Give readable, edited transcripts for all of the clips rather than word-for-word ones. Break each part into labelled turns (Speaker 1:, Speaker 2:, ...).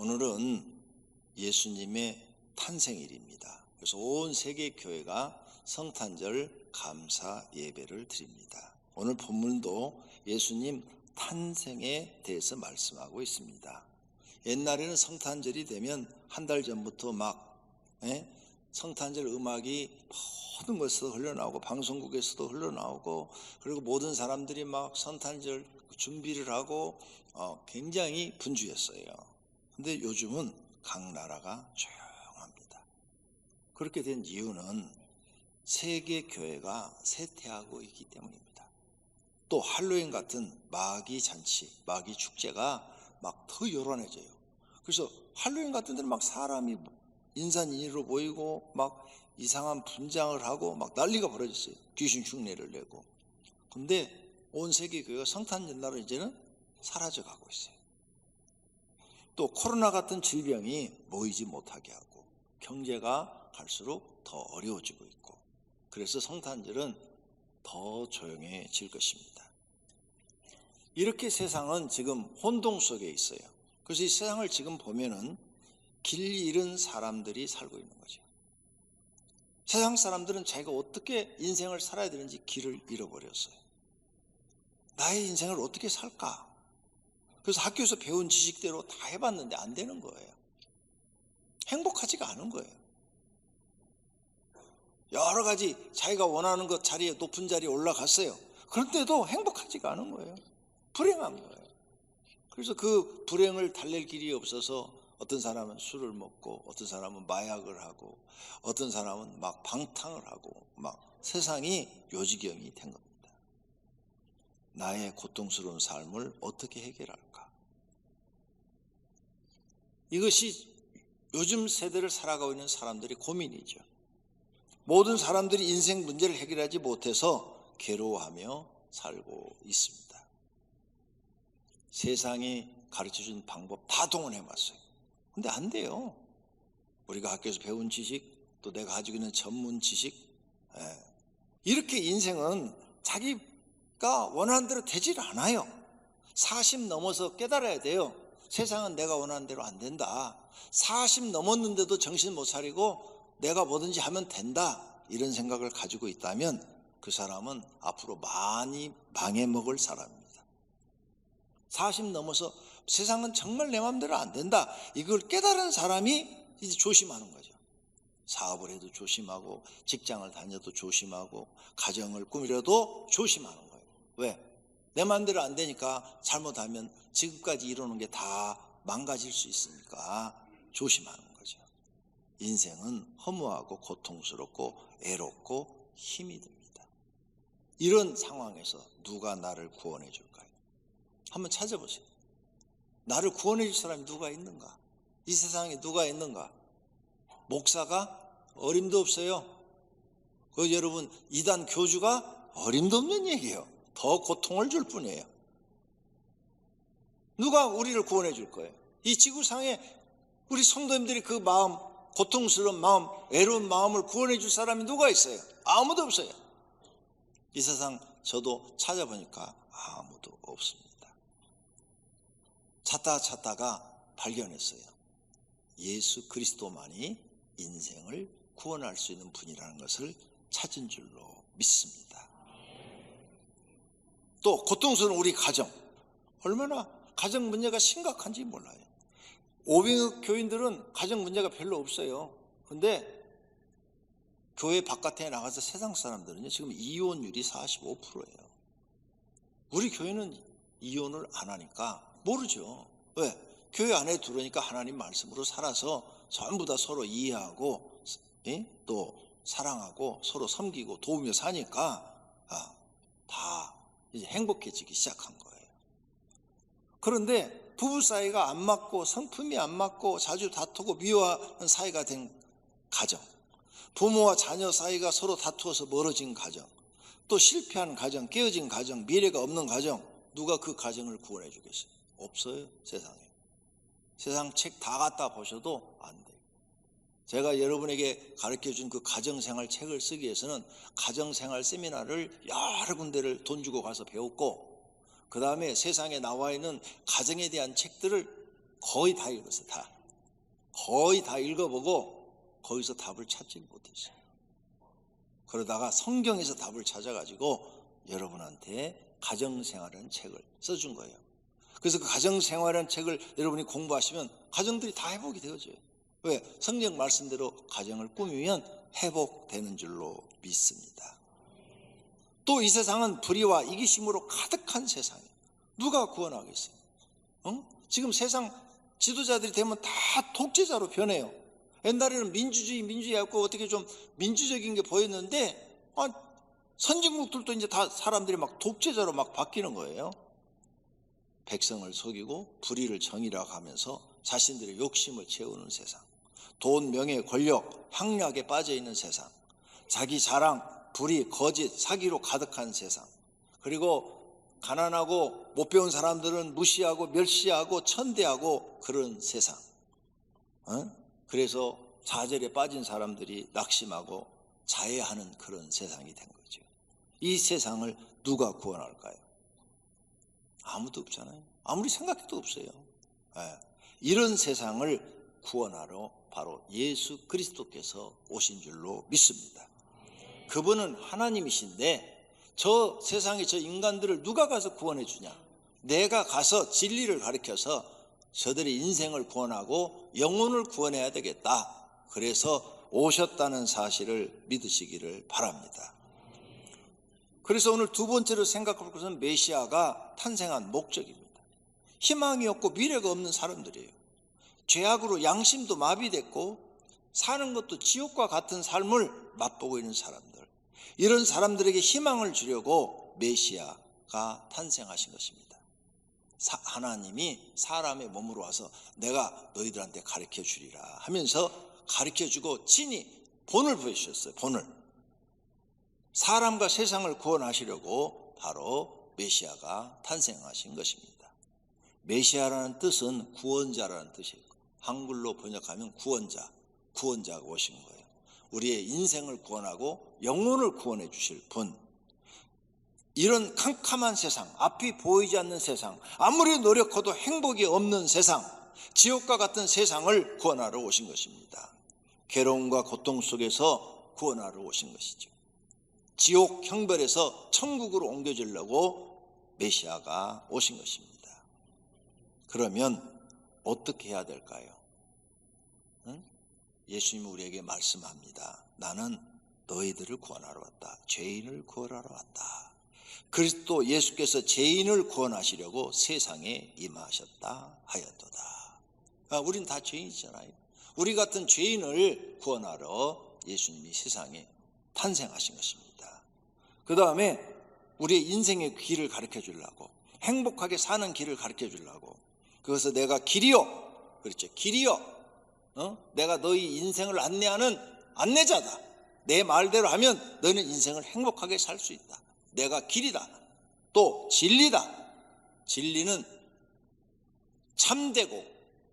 Speaker 1: 오늘은 예수님의 탄생일입니다. 그래서 온 세계 교회가 성탄절 감사 예배를 드립니다. 오늘 본문도 예수님 탄생에 대해서 말씀하고 있습니다. 옛날에는 성탄절이 되면 한 달 전부터 막 성탄절 음악이 모든 곳에서 흘러나오고 방송국에서도 흘러나오고, 그리고 모든 사람들이 막 성탄절 준비를 하고 굉장히 분주했어요. 근데 요즘은 각 나라가 조용합니다. 그렇게 된 이유는 세계 교회가 쇠퇴하고 있기 때문입니다. 또 할로윈 같은 마귀 잔치, 마귀 축제가 막 더 요란해져요. 그래서 할로윈 같은 데는 막 사람이 인산인해로 보이고 막 이상한 분장을 하고 막 난리가 벌어졌어요. 귀신 흉내를 내고. 근데 온 세계 교회가 성탄절 날은 이제는 사라져가고 있어요. 또 코로나 같은 질병이 모이지 못하게 하고 경제가 갈수록 더 어려워지고 있고, 그래서 성탄절은 더 조용해질 것입니다. 이렇게 세상은 지금 혼동 속에 있어요. 그래서 이 세상을 지금 보면은 길 잃은 사람들이 살고 있는 거죠. 세상 사람들은 자기가 어떻게 인생을 살아야 되는지 길을 잃어버렸어요. 나의 인생을 어떻게 살까? 그래서 학교에서 배운 지식대로 다 해봤는데 안 되는 거예요. 행복하지가 않은 거예요. 여러 가지 자기가 원하는 것 자리에, 높은 자리에 올라갔어요. 그런데도 행복하지가 않은 거예요. 불행한 거예요. 그래서 그 불행을 달랠 길이 없어서 어떤 사람은 술을 먹고, 어떤 사람은 마약을 하고, 어떤 사람은 막 방탕을 하고, 막 세상이 요지경이 된 겁니다. 나의 고통스러운 삶을 어떻게 해결할까? 이것이 요즘 세대를 살아가고 있는 사람들의 고민이죠. 모든 사람들이 인생 문제를 해결하지 못해서 괴로워하며 살고 있습니다. 세상이 가르쳐준 방법 다 동원해봤어요. 근데 안 돼요. 우리가 학교에서 배운 지식, 또 내가 가지고 있는 전문 지식, 이렇게 인생은 자기가 원하는 대로 되질 않아요. 40 넘어서 깨달아야 돼요. 세상은 내가 원하는 대로 안 된다. 40 넘었는데도 정신 못 차리고 내가 뭐든지 하면 된다, 이런 생각을 가지고 있다면 그 사람은 앞으로 많이 망해먹을 사람입니다. 40 넘어서 세상은 정말 내 마음대로 안 된다, 이걸 깨달은 사람이 이제 조심하는 거죠. 사업을 해도 조심하고, 직장을 다녀도 조심하고, 가정을 꾸미려도 조심하는 거예요. 왜? 내 마음대로 안 되니까 잘못하면 지금까지 이루는 게 다 망가질 수 있으니까 조심하는 거죠. 인생은 허무하고 고통스럽고 애롭고 힘이 듭니다. 이런 상황에서 누가 나를 구원해 줄까요? 한번 찾아보세요. 나를 구원해 줄 사람이 누가 있는가? 이 세상에 누가 있는가? 목사가? 어림도 없어요. 여러분, 이단 교주가? 어림도 없는 얘기예요. 더 고통을 줄 뿐이에요. 누가 우리를 구원해 줄 거예요? 이 지구상에 우리 성도님들이 그 마음, 고통스러운 마음, 애로운 마음을 구원해 줄 사람이 누가 있어요? 아무도 없어요. 이 세상 저도 찾아보니까 아무도 없습니다. 찾다가 발견했어요. 예수 그리스도만이 인생을 구원할 수 있는 분이라는 것을 찾은 줄로 믿습니다. 또 고통스러운 우리 가정, 얼마나 가정 문제가 심각한지 몰라요. 500억 교인들은 가정 문제가 별로 없어요. 근데 교회 바깥에 나가서 세상 사람들은요, 지금 이혼율이 45%예요. 우리 교회는 이혼을 안 하니까 모르죠. 왜? 교회 안에 들어오니까 하나님 말씀으로 살아서 전부 다 서로 이해하고, 또 사랑하고 서로 섬기고 도우며 사니까 다 이제 행복해지기 시작한 거예요. 그런데 부부 사이가 안 맞고, 성품이 안 맞고, 자주 다투고 미워하는 사이가 된 가정, 부모와 자녀 사이가 서로 다투어서 멀어진 가정, 또 실패한 가정, 깨어진 가정, 미래가 없는 가정, 누가 그 가정을 구원해 주겠어요? 없어요. 세상에. 세상 책 다 갖다 보셔도 안 돼요. 제가 여러분에게 가르쳐준 그 가정생활 책을 쓰기 위해서는 가정생활 세미나를 여러 군데를 돈 주고 가서 배웠고, 그 다음에 세상에 나와 있는 가정에 대한 책들을 거의 다 읽었어요. 거의 다 읽어보고 거기서 답을 찾지 못했어요. 그러다가 성경에서 답을 찾아가지고 여러분한테 가정생활이라는 책을 써준 거예요. 그래서 그 가정생활이라는 책을 여러분이 공부하시면 가정들이 다 회복이 되어져요. 왜? 성경 말씀대로 가정을 꾸미면 회복되는 줄로 믿습니다. 또 이 세상은 불의와 이기심으로 가득한 세상이에요. 누가 구원하겠어요? 지금 세상 지도자들이 되면 다 독재자로 변해요. 옛날에는 민주주의였고 어떻게 좀 민주적인 게 보였는데 선진국들도 이제 다 사람들이 막 독재자로 막 바뀌는 거예요. 백성을 속이고 불의를 정의라고 하면서 자신들의 욕심을 채우는 세상, 돈, 명예, 권력, 향락에 빠져있는 세상, 자기 자랑, 불의, 거짓, 사기로 가득한 세상, 그리고 가난하고 못 배운 사람들은 무시하고 멸시하고 천대하고 그런 세상. 그래서 좌절에 빠진 사람들이 낙심하고 자해하는 그런 세상이 된 거죠. 이 세상을 누가 구원할까요? 아무도 없잖아요. 아무리 생각해도 없어요. 이런 세상을 구원하러 바로 예수 그리스도께서 오신 줄로 믿습니다. 그분은 하나님이신데 저 세상에 저 인간들을 누가 가서 구원해 주냐? 내가 가서 진리를 가르쳐서 저들의 인생을 구원하고 영혼을 구원해야 되겠다. 그래서 오셨다는 사실을 믿으시기를 바랍니다. 그래서 오늘 두 번째로 생각할 것은 메시아가 탄생한 목적입니다. 희망이 없고 미래가 없는 사람들이에요. 죄악으로 양심도 마비됐고 사는 것도 지옥과 같은 삶을 맛보고 있는 사람들, 이런 사람들에게 희망을 주려고 메시아가 탄생하신 것입니다. 하나님이 사람의 몸으로 와서 내가 너희들한테 가르쳐 주리라 하면서 가르쳐 주고 친히 본을 보여주셨어요. 본을. 사람과 세상을 구원하시려고 바로 메시아가 탄생하신 것입니다. 메시아라는 뜻은 구원자라는 뜻이에요. 한글로 번역하면 구원자가 오신 거예요. 우리의 인생을 구원하고 영혼을 구원해 주실 분. 이런 캄캄한 세상, 앞이 보이지 않는 세상, 아무리 노력해도 행복이 없는 세상, 지옥과 같은 세상을 구원하러 오신 것입니다. 괴로움과 고통 속에서 구원하러 오신 것이죠. 지옥 형벌에서 천국으로 옮겨지려고 메시아가 오신 것입니다. 그러면 어떻게 해야 될까요? 예수님은 우리에게 말씀합니다. 나는 너희들을 구원하러 왔다. 죄인을 구원하러 왔다. 그리스도 예수께서 죄인을 구원하시려고 세상에 임하셨다 하였도다. 우리는 다 죄인이잖아요. 우리 같은 죄인을 구원하러 예수님이 세상에 탄생하신 것입니다. 그 다음에 우리의 인생의 길을 가르쳐 주려고, 행복하게 사는 길을 가르쳐 주려고, 그래서 내가 길이요, 그렇죠, 길이요, 내가 너희 인생을 안내하는 안내자다. 내 말대로 하면 너희는 인생을 행복하게 살 수 있다. 내가 길이다. 또 진리다. 진리는 참되고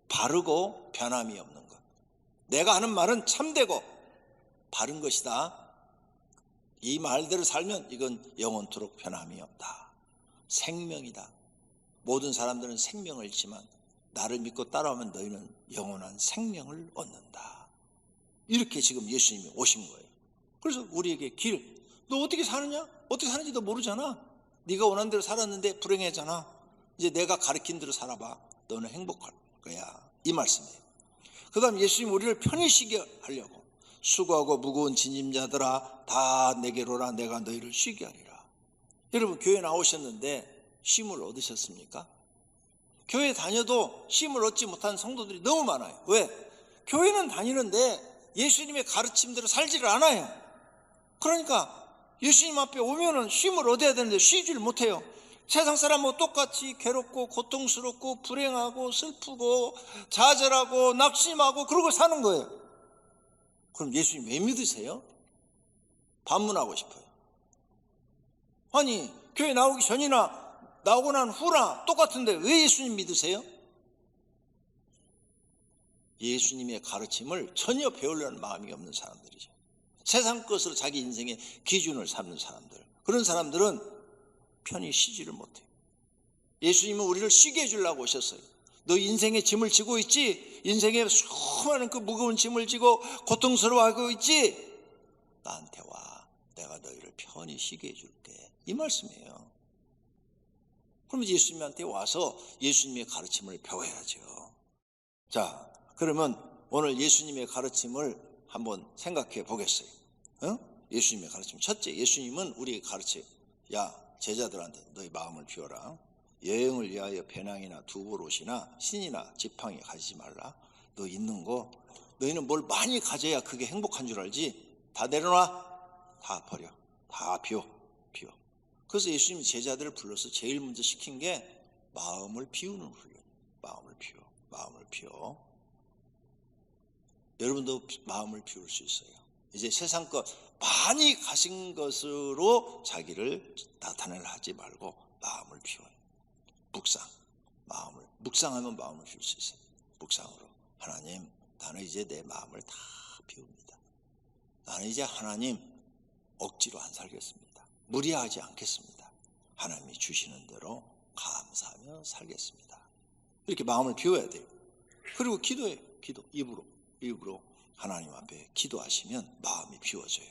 Speaker 1: 바르고 변함이 없는 것. 내가 하는 말은 참되고 바른 것이다. 이 말대로 살면 이건 영원토록 변함이 없다. 생명이다. 모든 사람들은 생명을 잃지만 나를 믿고 따라오면 너희는 영원한 생명을 얻는다. 이렇게 지금 예수님이 오신 거예요. 그래서 우리에게 길, 너 어떻게 사느냐? 어떻게 사는지 너 모르잖아. 네가 원하는 대로 살았는데 불행해잖아. 이제 내가 가르친 대로 살아봐. 너는 행복할 거야. 이 말씀이에요. 그 다음 예수님 우리를 편히 쉬게 하려고, 수고하고 무거운 짐자들아 다 내게로 오라. 내가 너희를 쉬게 하리라. 여러분, 교회 나오셨는데 쉼을 얻으셨습니까? 교회 다녀도 쉼을 얻지 못한 성도들이 너무 많아요. 왜? 교회는 다니는데 예수님의 가르침대로 살지를 않아요. 그러니까 예수님 앞에 오면은 쉼을 얻어야 되는데 쉬지를 못해요. 세상 사람하고 똑같이 괴롭고 고통스럽고 불행하고 슬프고 좌절하고 낙심하고 그러고 사는 거예요. 그럼 예수님 왜 믿으세요? 반문하고 싶어요. 아니, 교회 나오기 전이나 나오고 난 후나 똑같은데 왜 예수님 믿으세요? 예수님의 가르침을 전혀 배우려는 마음이 없는 사람들이죠. 세상 것으로 자기 인생의 기준을 삼는 사람들, 그런 사람들은 편히 쉬지를 못해요. 예수님은 우리를 쉬게 해주려고 오셨어요. 너 인생의 짐을 지고 있지? 인생의 수많은 그 무거운 짐을 지고 고통스러워하고 있지? 나한테 와. 내가 너희를 편히 쉬게 해줄게. 이 말씀이에요. 그럼 예수님한테 와서 예수님의 가르침을 배워야죠. 자, 그러면 오늘 예수님의 가르침을 한번 생각해 보겠어요. 예수님의 가르침. 첫째, 예수님은 우리에게 가르쳐요. 야, 제자들한테 너희 마음을 비워라. 여행을 위하여 배낭이나 두보롯이나 신이나 지팡이 가지지 말라. 너 있는 거, 너희는 뭘 많이 가져야 그게 행복한 줄 알지? 다 내려놔. 다 버려. 다 비워. 그래서 예수님이 제자들을 불러서 제일 먼저 시킨 게 마음을 비우는 훈련. 마음을 비워. 여러분도 마음을 비울 수 있어요. 이제 세상 것 많이 가진 것으로 자기를 나타내려 하지 말고 마음을 비워. 묵상하면 마음을 비울 수 있어요. 묵상으로. 하나님, 나는 이제 내 마음을 다 비웁니다. 나는 이제 하나님 억지로 안 살겠습니다. 무리하지 않겠습니다. 하나님이 주시는 대로 감사하며 살겠습니다. 이렇게 마음을 비워야 돼요. 그리고 기도해요. 입으로 하나님 앞에 기도하시면 마음이 비워져요.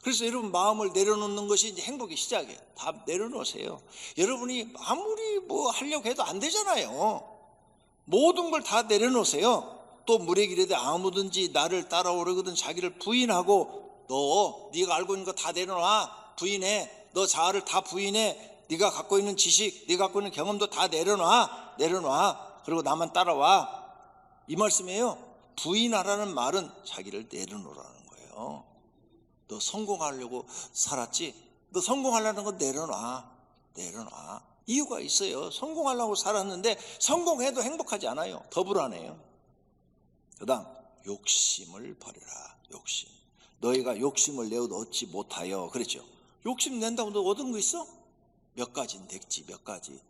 Speaker 1: 그래서 여러분 마음을 내려놓는 것이 이제 행복의 시작이에요. 다 내려놓으세요. 여러분이 아무리 뭐 하려고 해도 안 되잖아요. 모든 걸 다 내려놓으세요. 또 물의 길에 아무든지 나를 따라오려거든 자기를 부인하고 네가 알고 있는 거 다 내려놔. 부인해. 너 자아를 다 부인해. 네가 갖고 있는 지식, 네가 갖고 있는 경험도 다 내려놔. 그리고 나만 따라와. 이 말씀이에요. 부인하라는 말은 자기를 내려놓으라는 거예요. 너 성공하려고 살았지? 너 성공하려는 거 내려놔. 이유가 있어요. 성공하려고 살았는데 성공해도 행복하지 않아요. 더 불안해요. 그 다음 욕심을 버려라. 너희가 욕심을 내어 얻지 못하여. 그랬죠. 욕심 낸다고 너 얻은 거 있어? 몇 가지는 됐지.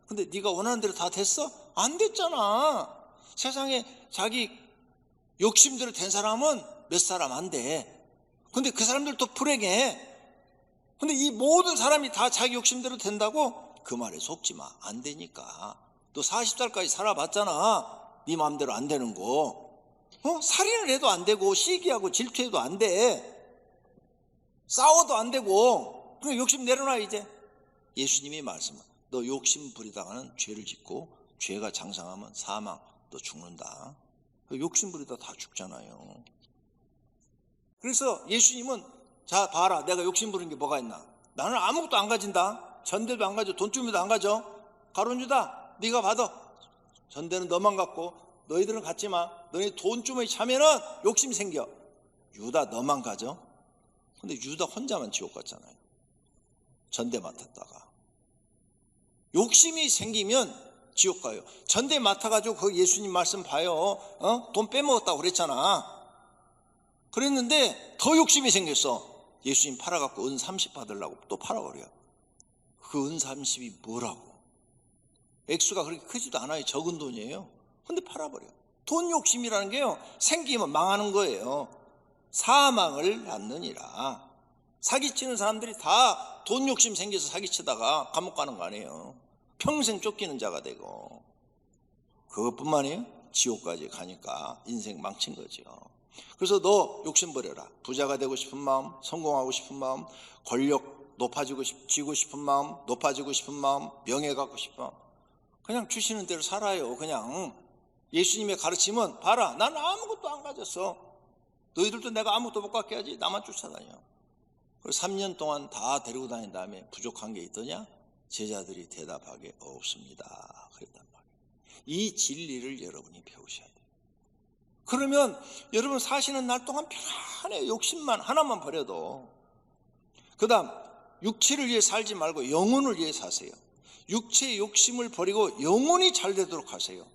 Speaker 1: 근데 네가 원하는 대로 다 됐어? 안 됐잖아. 세상에 자기 욕심대로 된 사람은 몇 사람 안 돼. 근데 그 사람들도 불행해. 근데 이 모든 사람이 다 자기 욕심대로 된다고? 그 말에 속지 마. 안 되니까. 너 40살까지 살아봤잖아. 네 마음대로 안 되는 거. 살인을 해도 안 되고 시기하고 질투해도 안 돼. 싸워도 안 되고. 그럼 욕심 내려놔 이제. 예수님이 말씀은 너 욕심 부리다가는 죄를 짓고 죄가 장성하면 사망. 너 죽는다. 욕심 부리다 다 죽잖아요. 그래서 예수님은 자 봐라, 내가 욕심 부린 게 뭐가 있나? 나는 아무것도 안 가진다. 전대도 안 가져. 돈주머니도 안 가져. 가룟 유다, 네가 받아. 전대는 너만 갖고 너희들은 갖지 마. 너희 돈주머니 차면은 욕심 생겨. 유다 너만 가져. 근데 유다 혼자만 지옥 갔잖아요. 전대 맡았다가. 욕심이 생기면 지옥 가요. 전대 맡아가지고 그 예수님 말씀 봐요. 돈 빼먹었다고 그랬잖아. 그랬는데 더 욕심이 생겼어. 예수님 팔아갖고 은 30 받으려고 또 팔아버려. 그 은 30이 뭐라고? 액수가 그렇게 크지도 않아요. 적은 돈이에요. 근데 팔아버려. 돈 욕심이라는 게요, 생기면 망하는 거예요. 사망을 낳느니라. 사기치는 사람들이 다 돈 욕심 생겨서 사기치다가 감옥 가는 거 아니에요. 평생 쫓기는 자가 되고. 그것뿐만이에요. 지옥까지 가니까 인생 망친 거죠. 그래서 너 욕심 버려라. 부자가 되고 싶은 마음, 성공하고 싶은 마음, 권력 쥐고 싶은 마음, 높아지고 싶은 마음, 명예 갖고 싶은 마음. 그냥 주시는 대로 살아요. 그냥 예수님의 가르침은 봐라, 난 아무것도 안 가졌어. 너희들도 내가 아무것도 못 갖게 하지. 나만 쫓아다녀. 그리고 3년 동안 다 데리고 다닌 다음에 부족한 게 있더냐? 제자들이 대답하게 없습니다. 그랬단 말이에요. 이 진리를 여러분이 배우셔야 돼요. 그러면 여러분 사시는 날 동안 편안해요. 욕심만 하나만 버려도. 그 다음 육체를 위해 살지 말고 영혼을 위해 사세요. 육체의 욕심을 버리고 영혼이 잘 되도록 하세요.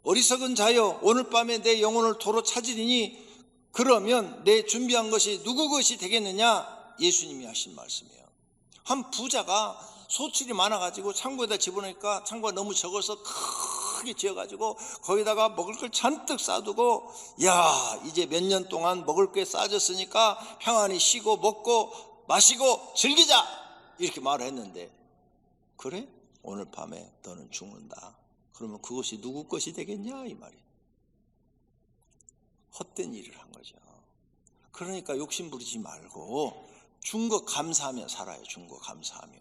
Speaker 1: 어리석은 자여, 오늘 밤에 내 영혼을 도로 찾으리니 그러면 내 준비한 것이 누구 것이 되겠느냐? 예수님이 하신 말씀이에요. 한 부자가 소출이 많아가지고 창고에다 집어넣으니까 창고가 너무 적어서 크게 지어가지고 거기다가 먹을 걸 잔뜩 싸두고, 야, 이제 몇 년 동안 먹을 게 싸졌으니까 평안히 쉬고 먹고 마시고 즐기자, 이렇게 말을 했는데, 그래? 오늘 밤에 너는 죽는다. 그러면 그것이 누구 것이 되겠냐 이 말이에요. 헛된 일을 한 거죠. 그러니까 욕심 부리지 말고 준 거 감사하며 살아요. 준 거 감사하며.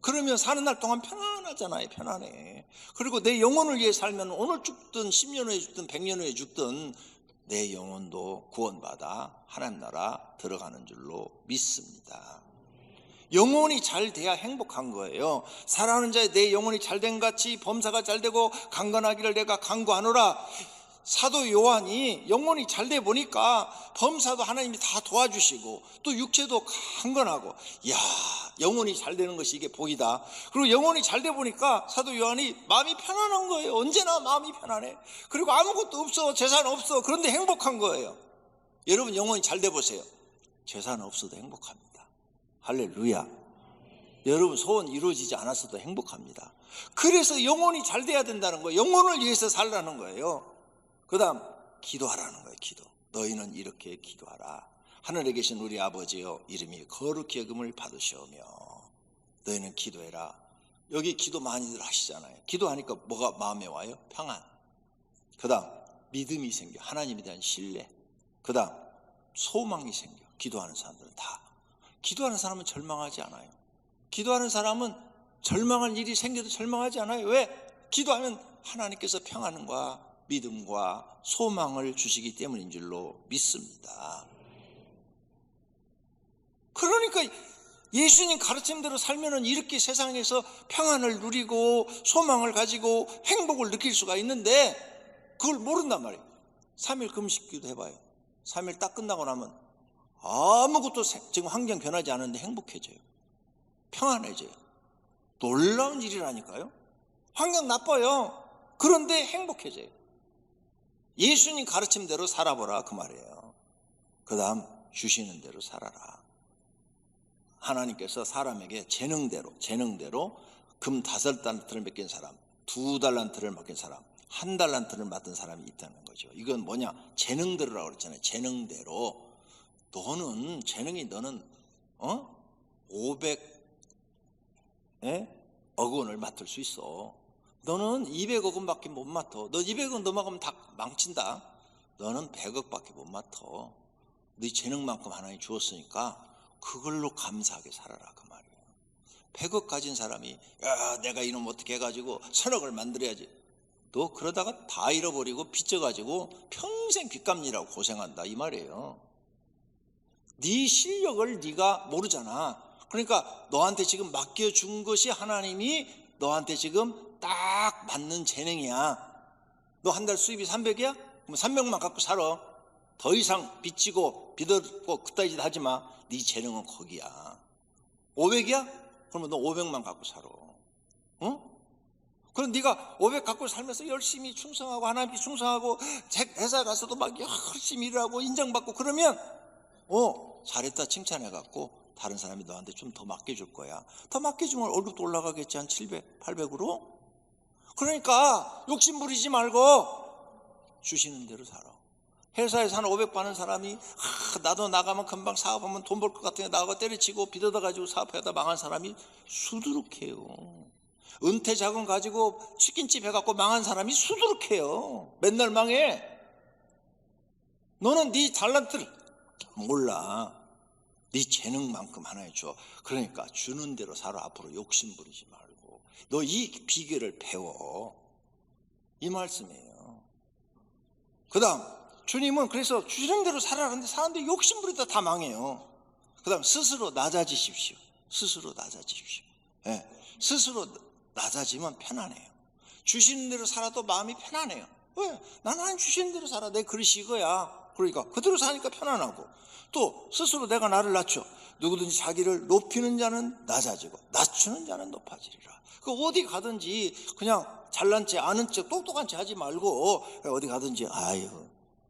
Speaker 1: 그러면 사는 날 동안 편안하잖아요. 편안해. 그리고 내 영혼을 위해 살면 오늘 죽든 10년 후에 죽든 100년 후에 죽든 내 영혼도 구원받아 하나님 나라 들어가는 줄로 믿습니다. 영혼이 잘 돼야 행복한 거예요. 사랑하는 자의 내 영혼이 잘된 같이 범사가 잘되고 강건하기를 내가 간구하노라. 사도 요한이 영혼이 잘돼 보니까 범사도 하나님이 다 도와주시고 또 육체도 강건하고, 야, 영혼이 잘 되는 것이 이게 복이다. 그리고 영혼이 잘돼 보니까 사도 요한이 마음이 편안한 거예요. 언제나 마음이 편안해. 그리고 아무것도 없어, 재산 없어. 그런데 행복한 거예요. 여러분 영혼이 잘돼 보세요. 재산 없어도 행복합니다. 할렐루야. 여러분 소원 이루어지지 않았어도 행복합니다. 그래서 영혼이 잘 돼야 된다는 거예요. 영혼을 위해서 살라는 거예요. 그 다음 기도하라는 거예요. 기도. 너희는 이렇게 기도하라. 하늘에 계신 우리 아버지여, 이름이 거룩히 여김을 받으시오며 너희는 기도해라. 여기 기도 많이들 하시잖아요. 기도하니까 뭐가 마음에 와요? 평안. 그 다음 믿음이 생겨. 하나님에 대한 신뢰. 그 다음 소망이 생겨. 기도하는 사람들은 다. 기도하는 사람은 절망하지 않아요. 기도하는 사람은 절망할 일이 생겨도 절망하지 않아요. 왜? 기도하면 하나님께서 평안과 믿음과 소망을 주시기 때문인 줄로 믿습니다. 그러니까 예수님 가르침대로 살면은 이렇게 세상에서 평안을 누리고 소망을 가지고 행복을 느낄 수가 있는데 그걸 모른단 말이에요. 3일 금식기도 해봐요. 3일 딱 끝나고 나면 아무것도 지금 환경 변하지 않은데 행복해져요. 평안해져요. 놀라운 일이라니까요. 환경 나빠요. 그런데 행복해져요. 예수님 가르침대로 살아보라 그 말이에요. 그 다음 주시는 대로 살아라. 하나님께서 사람에게 재능대로 금 5달란트를 맡긴 사람, 2달란트를 맡긴 사람, 1달란트를 맡은 사람이 있다는 거죠. 이건 뭐냐? 재능대로라고 그랬잖아요. 재능대로. 너는 500억 원을 맡을 수 있어. 너는 200억 원밖에 못 맡아. 너 200억 넘어가면 다 망친다. 너는 100억밖에 못 맡아. 네 재능만큼 하나님 주었으니까 그걸로 감사하게 살아라 그 말이에요. 100억 가진 사람이 야 내가 이놈 어떻게 해가지고 1000억을 만들어야지. 너 그러다가 다 잃어버리고 빚져가지고 평생 빚갚느라고 고생한다 이 말이에요. 네 실력을 네가 모르잖아. 그러니까 너한테 지금 맡겨준 것이 하나님이 너한테 지금 딱 맞는 재능이야. 너 한 달 수입이 300이야? 그럼 300만 갖고 살아. 더 이상 빚지고 빚어고 그따위 짓 하지 마. 네 재능은 거기야. 500이야? 그러면 너 500만 갖고 살아. 응? 그럼 네가 500 갖고 살면서 열심히 충성하고 하나님께 충성하고 회사 가서도 막 열심히 일하고 인정받고 그러면 잘했다 칭찬해갖고 다른 사람이 너한테 좀 더 맡겨줄 거야. 더 맡겨주면 월급도 올라가겠지. 한 700, 800으로. 그러니까 욕심 부리지 말고 주시는 대로 살아. 회사에서 한 500 받는 사람이 나도 나가면 금방 사업하면 돈 벌 것 같으니까 나가고 때려치고 빚어다 가지고 사업하다 망한 사람이 수두룩해요. 은퇴 자금 가지고 치킨집 해갖고 망한 사람이 수두룩해요. 맨날 망해. 너는 네 달란트를 몰라. 네 재능만큼 하나님 줘. 그러니까 주는 대로 살아. 앞으로 욕심 부리지 말고. 너 이 비결을 배워. 이 말씀이에요. 그 다음 주님은 그래서 주는 대로 살아라는데 사람들이 욕심 부리다 다 망해요. 그 다음 스스로 낮아지십시오. 스스로 낮아지십시오. 네. 스스로 낮아지면 편안해요. 주시는 대로 살아도 마음이 편안해요. 왜? 나는 주시는 대로 살아. 내 그릇이 이거야. 그러니까 그대로 사니까 편안하고, 또 스스로 내가 나를 낮춰. 누구든지 자기를 높이는 자는 낮아지고 낮추는 자는 높아지리라. 그 어디 가든지 그냥 잘난 체 아는 척 똑똑한 체 하지 말고 어디 가든지 아유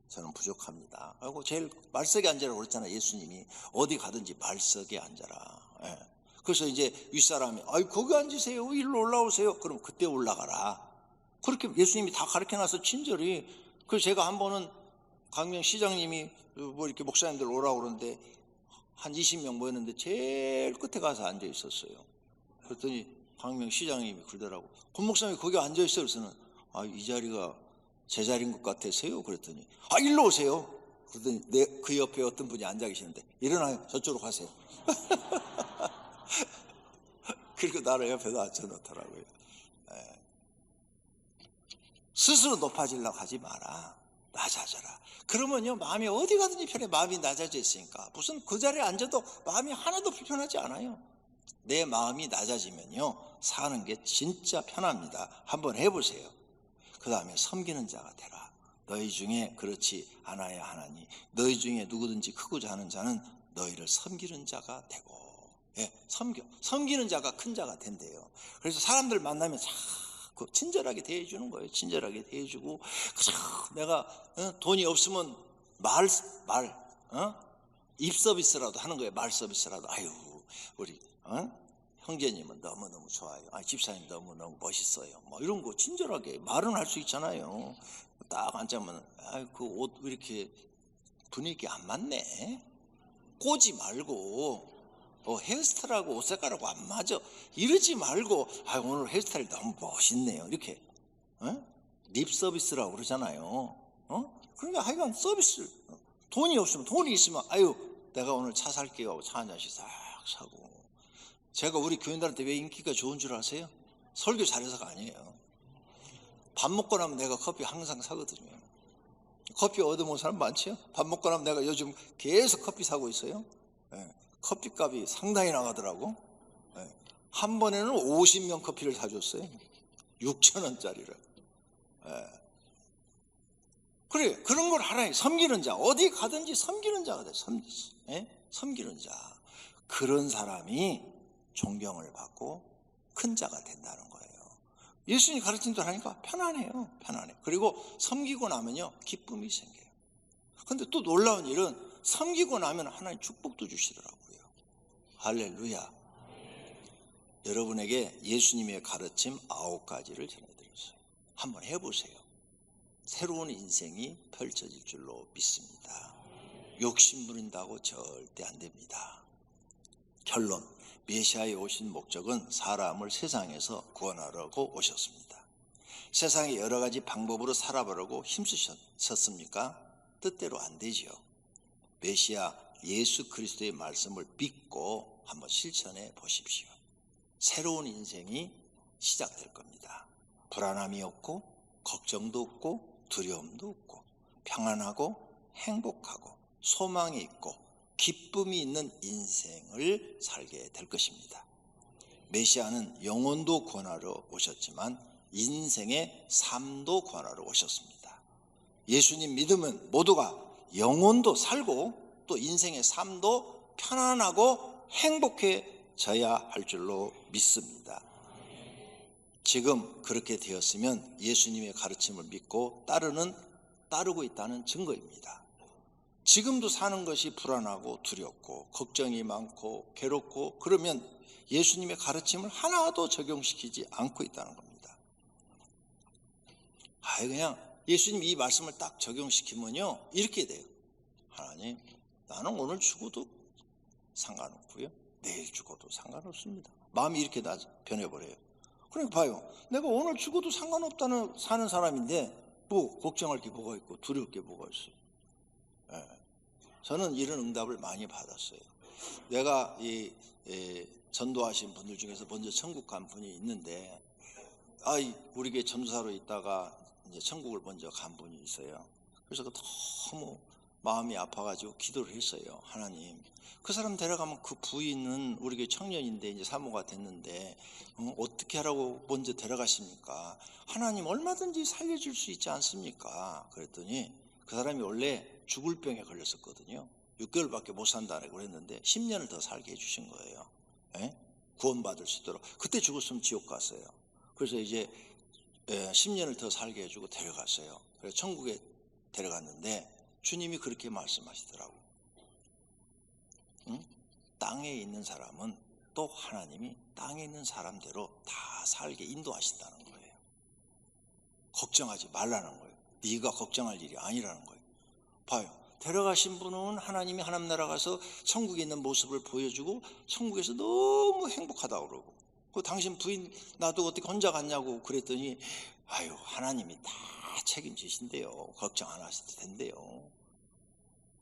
Speaker 1: 저는 부족합니다 하고 제일 말석에 앉으라고 그랬잖아요. 예수님이 어디 가든지 말석에 앉아라. 예. 그래서 이제 윗사람이 아유 거기 앉으세요. 일로 올라오세요. 그럼 그때 올라가라. 그렇게 예수님이 다 가르쳐놔서 친절히. 그래서 제가 한 번은 강명 시장님이 뭐 이렇게 목사님들 오라고 그러는데 한 20명 모였는데 제일 끝에 가서 앉아 있었어요. 그랬더니 광명시장님이 그러더라고. 권 목사님이 거기 앉아있어요. 그래서는 이 자리가 제 자리인 것 같아서요. 그랬더니 일로 오세요. 그랬더니 그 옆에 어떤 분이 앉아 계시는데 일어나요. 저쪽으로 가세요. 그리고 나를 옆에다 앉혀놓더라고요. 스스로 높아지려고 하지 마라. 낮아져라. 그러면요, 마음이 어디 가든지 편해. 마음이 낮아져 있으니까 무슨 그 자리에 앉아도 마음이 하나도 불편하지 않아요. 내 마음이 낮아지면요, 사는 게 진짜 편합니다. 한번 해보세요. 그 다음에 섬기는 자가 되라. 너희 중에 그렇지 않아야 하나니 너희 중에 누구든지 크고자 하는 자는 너희를 섬기는 자가 되고. 섬기는 자가 큰 자가 된대요. 그래서 사람들 만나면 자꾸 친절하게 대해주는 거예요. 친절하게 대해주고, 내가 돈이 없으면 입 서비스라도 하는 거예요. 말 서비스라도. 우리 형제님은 너무너무 좋아요. 집사님 너무너무 멋있어요. 뭐 이런 거 친절하게 말은 할 수 있잖아요. 딱 앉으면 그 옷 왜 이렇게 분위기 안 맞네. 꼬지 말고 헤어스타일하고 옷 색깔하고 안 맞아. 이러지 말고 오늘 헤어스타일 너무 멋있네요. 이렇게 립 서비스라고 그러잖아요. 그러니까 하여간 서비스. 돈이 없으면, 돈이 있으면 내가 오늘 차 살게요 하고 차 한 잔씩 싹 사고. 제가 우리 교인들한테 왜 인기가 좋은 줄 아세요? 설교 잘해서가 아니에요. 밥 먹고 나면 내가 커피 항상 사거든요. 커피 얻어먹은 사람 많죠? 밥 먹고 나면 내가 요즘 계속 커피 사고 있어요. 커피값이 상당히 나가더라고. 한 번에는 50명 커피를 사줬어요. 6,000원짜리를. 그래, 그런 걸 하나에 섬기는 자, 어디 가든지 섬기는 자가 돼. 섬기는 자. 그런 사람이 존경을 받고 큰 자가 된다는 거예요. 예수님이 가르친 대로 하니까 편안해요. 편안해. 그리고 섬기고 나면요, 기쁨이 생겨요. 근데 또 놀라운 일은 섬기고 나면 하나님 축복도 주시더라고요. 할렐루야. 여러분에게 예수님의 가르침 9가지를 전해드렸어요. 한번 해보세요. 새로운 인생이 펼쳐질 줄로 믿습니다. 욕심 부린다고 절대 안 됩니다. 결론, 메시아에 오신 목적은 사람을 세상에서 구원하려고 오셨습니다. 세상에 여러 가지 방법으로 살아보려고 힘쓰셨습니까? 뜻대로 안 되지요. 메시아 예수 그리스도의 말씀을 믿고 한번 실천해 보십시오. 새로운 인생이 시작될 겁니다. 불안함이 없고 걱정도 없고 두려움도 없고 평안하고 행복하고 소망이 있고 기쁨이 있는 인생을 살게 될 것입니다. 메시아는 영혼도 구원하러 오셨지만 인생의 삶도 구원하러 오셨습니다. 예수님 믿으면 모두가 영혼도 살고 또 인생의 삶도 편안하고 행복해져야 할 줄로 믿습니다. 지금 그렇게 되었으면 예수님의 가르침을 믿고 따르고 있다는 증거입니다. 지금도 사는 것이 불안하고 두렵고 걱정이 많고 괴롭고 그러면 예수님의 가르침을 하나도 적용시키지 않고 있다는 겁니다. 그냥 예수님 이 말씀을 딱 적용시키면요 이렇게 돼요. 하나님, 나는 오늘 죽어도 상관없고요, 내일 죽어도 상관없습니다. 마음이 이렇게 변해버려요. 그러니까 봐요, 내가 오늘 죽어도 상관없다는 사는 사람인데 뭐 걱정할 게 뭐가 있고 두려울 게 뭐가 있어요. 저는 이런 응답을 많이 받았어요. 내가 전도하신 분들 중에서 먼저 천국 간 분이 있는데, 우리 교회 전도사로 있다가 이제 천국을 먼저 간 분이 있어요. 그래서 너무 마음이 아파가지고 기도를 했어요. 하나님, 그 사람 데려가면 그 부인은 우리 교회 청년인데 이제 사모가 됐는데 어떻게 하라고 먼저 데려가십니까? 하나님, 얼마든지 살려줄 수 있지 않습니까? 그랬더니 그 사람이 원래 죽을 병에 걸렸었거든요. 6개월밖에 못 산다고 그랬는데 10년을 더 살게 해주신 거예요. 구원받을 수 있도록. 그때 죽었으면 지옥 갔어요. 그래서 이제 10년을 더 살게 해주고 데려갔어요. 그래서 천국에 데려갔는데 주님이 그렇게 말씀하시더라고요. 땅에 있는 사람은 또 하나님이 땅에 있는 사람대로 다 살게 인도하신다는 거예요. 걱정하지 말라는 거예요. 네가 걱정할 일이 아니라는 거예요. 봐요, 데려가신 분은 하나님이 하나님 나라 가서 천국에 있는 모습을 보여주고 천국에서 너무 행복하다고 그러고, 그 당신 부인 나도 어떻게 혼자 갔냐고 그랬더니 아유 하나님이 다 책임지신대요. 걱정 안 하셔도 된대요.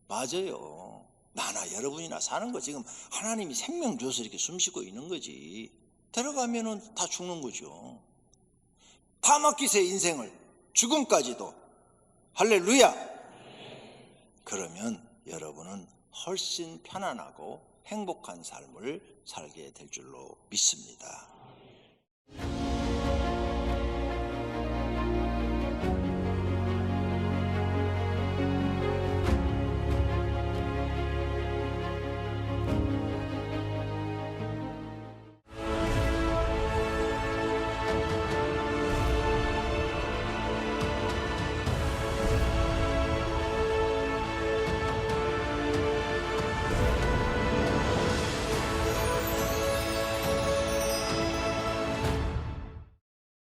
Speaker 1: 맞아요. 나나 여러분이나 사는 거 지금 하나님이 생명 줘서 이렇게 숨쉬고 있는 거지. 들어가면은 다 죽는 거죠. 다 맡기세요. 인생을 죽음까지도. 할렐루야. 그러면 여러분은 훨씬 편안하고 행복한 삶을 살게 될 줄로 믿습니다.